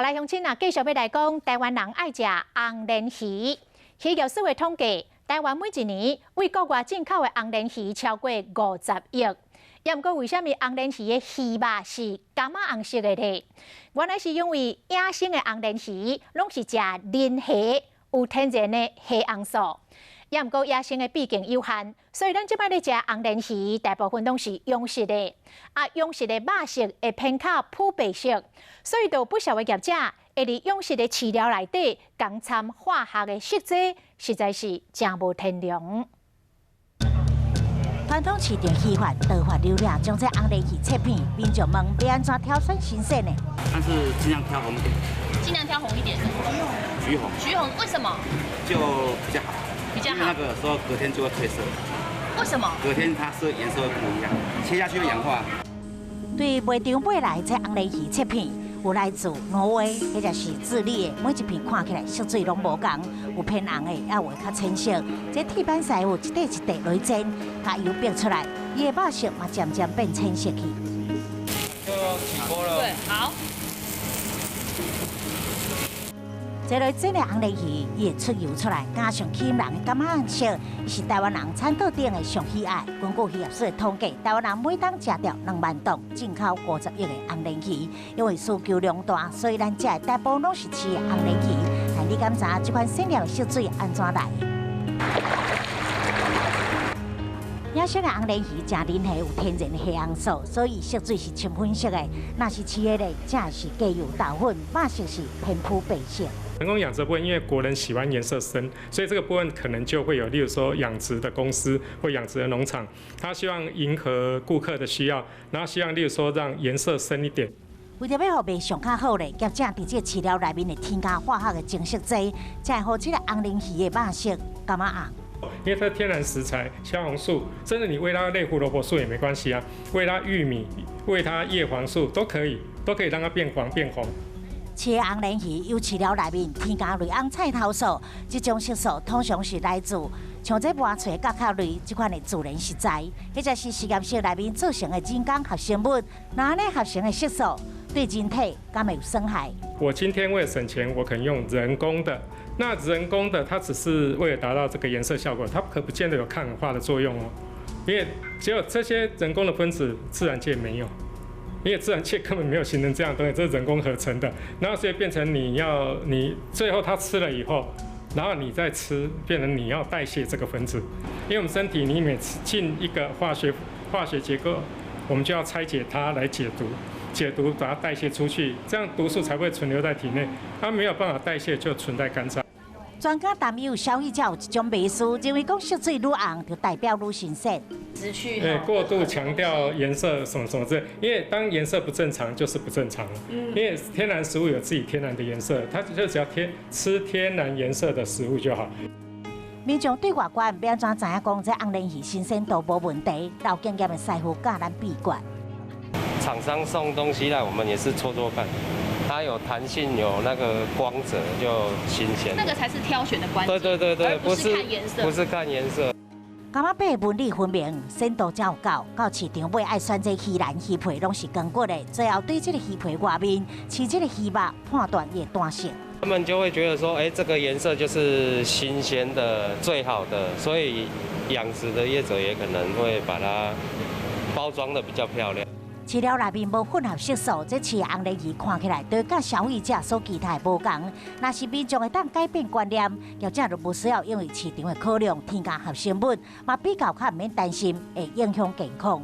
来，乡亲啊，继续要来讲台湾人爱食红鲢鱼。渔业署的统计，台湾每一年为国外进口的红鲢鱼超过50亿。也毋过，为什么红鲢鱼的鱼肉是柑仔红色的呢？原来是因为野生的红鲢鱼拢是食磷虾，有天然的虾红素。也毋过，野生的毕竟有限，所以咱即摆咧食红鲢鱼，大部分拢是养殖的。养殖的肉色会偏较漂白色，所以就有不少的业者会伫养殖的饲料内底共掺化学的色剂，实在是真无天良。传统市场鱼贩多发流量，将这红鲢鱼切片，民众问要安怎挑选新鲜的？但是尽量挑红一点。尽量挑红一点的。橘红。橘红为什么？就比较好。比较好。因为那个时候隔天就会褪色。为什么？隔天它是颜色会不一样，切下去会氧化。对卖场买来这红鲢鱼切片，有来自挪威或者是智利的，每一片看起来色水拢无同，有偏红的，也有较浅色。这铁板师傅一块一块来煎，把油煸出来，伊的肉色嘛渐渐变浅色去。就起锅了。对，好。这类煎的红鲢鱼，伊会出油出来，加上吸引人的柑仔红色，是台湾人餐桌顶的上喜爱。根据渔业署的统计，台湾人每当吃掉2万吨进口50亿的红鲢鱼，因为需求量大，所以咱食的大部分拢是饲的红鲢鱼。但你敢知这款鲜亮的色水安怎来？野生的红鲢鱼食磷虾有天然的虾红素，所以色水是深粉色的。若是饲的咧，则是加有豆粉，肉色是偏漂白色。人工养殖部分，因为国人喜欢颜色深，所以这个部分可能就会有，例如说养殖的公司或养殖的农场，他希望迎合顾客的需要，然后希望例如说让颜色深一点。为着要卖上较好咧，业者伫这饲料内面会添加化学的净色剂，才会让这个红鲢鱼的肉色柑仔红。因为它天然食材，虾红素，甚至你喂它类胡萝卜素也没关系啊，喂它玉米，喂它叶黄素都可以让它变黄变红。饲的红鲢鱼有饲料内面添加类红菜头素，这种色素通常是来自像这麻雀、甲壳类这款的自然食材，或者是实验室内面做成的人工合成物。那安尼合成的色素对人体敢会有损害？我今天为了省钱，我可能用人工的。那人工的，它只是为了达到这个颜色效果，它可不见得有抗氧化的作用哦。因为只有这些人工的分子，自然界没有。因为自然界根本没有形成这样的东西，这是人工合成的，然后所以变成你最后它吃了以后，然后你再吃，变成你要代谢这个分子。因为我们身体你每次进一个化学结构，我们就要拆解它来解毒把它代谢出去，这样毒素才会存留在体内。它没有办法代谢，就存在肝脏。专家担忧消费者有一种迷思，认为讲色水愈红就代表愈新鲜。过度强调颜色什么之类，因为当颜色不正常就是不正常了。因为天然食物有自己天然的颜色，它就只要吃天然颜色的食物就好。民众对外观要安怎知影讲这红鲢鱼新鲜度无问题？老经验的师傅教咱闭关。厂商送东西来，我们也是搓搓看。它有弹性，有那个光泽，就新鲜。那个才是挑选的关键。对，不是看颜色。不是看颜色。柑仔贝纹理分明，鲜度才有够。到市场买爱选这鱼腩、鱼皮拢是光骨的，最后对这个鱼皮外面、吃这个鱼肉判断也单色。他们就会觉得说，这个颜色就是新鲜的、最好的，所以养殖的业者也可能会把它包装的比较漂亮。饲料内面无混合色素，这饲红鲢鱼看起来对甲消费者所期待无同。若是民众会当改变观念，业者就无需要因为市场的考量添加合成物，嘛比较较唔免担心会影响健康。